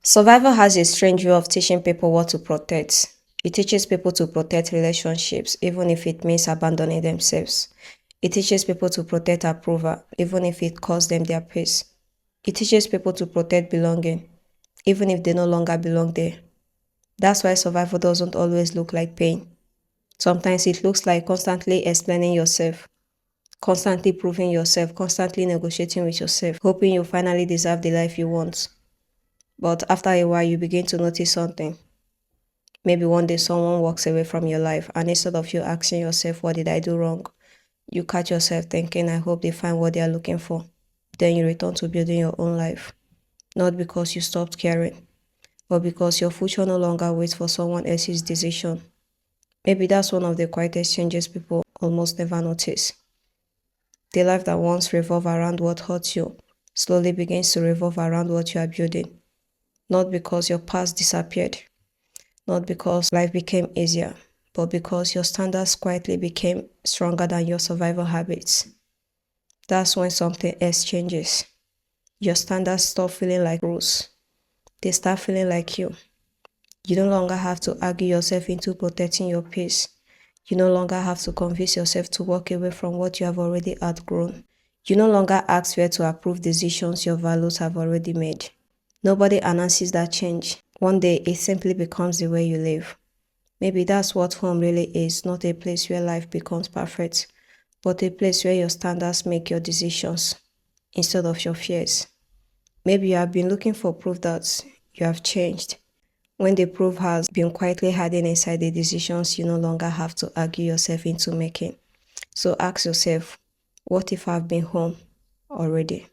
Survival has a strange way of teaching people what to protect. It teaches people to protect relationships, even if it means abandoning themselves. It teaches people to protect approval, even if it costs them their peace. It teaches people to protect belonging, even if they no longer belong there. That's why survival doesn't always look like pain. Sometimes it looks like constantly explaining yourself, constantly proving yourself, constantly negotiating with yourself, hoping you finally deserve the life you want. But after a while, you begin to notice something. Maybe one day someone walks away from your life, and instead of you asking yourself, what did I do wrong? You catch yourself thinking, I hope they find what they are looking for. Then you return to building your own life. Not because you stopped caring, but because your future no longer waits for someone else's decision. Maybe that's one of the quietest changes people almost never notice. The life that once revolved around what hurts you slowly begins to revolve around what you are building. Not because your past disappeared, not because life became easier, but because your standards quietly became stronger than your survival habits. That's when something else changes. Your standards stop feeling like rules, they start feeling like you. You no longer have to argue yourself into protecting your peace. You no longer have to convince yourself to walk away from what you have already outgrown. You no longer ask where to approve decisions your values have already made. Nobody announces that change. One day it simply becomes the way you live. Maybe that's what home really is, not a place where life becomes perfect, but a place where your standards make your decisions instead of your fears. Maybe you have been looking for proof that you have changed, when the proof has been quietly hiding inside the decisions you no longer have to argue yourself into making. So ask yourself, what if I've been home already?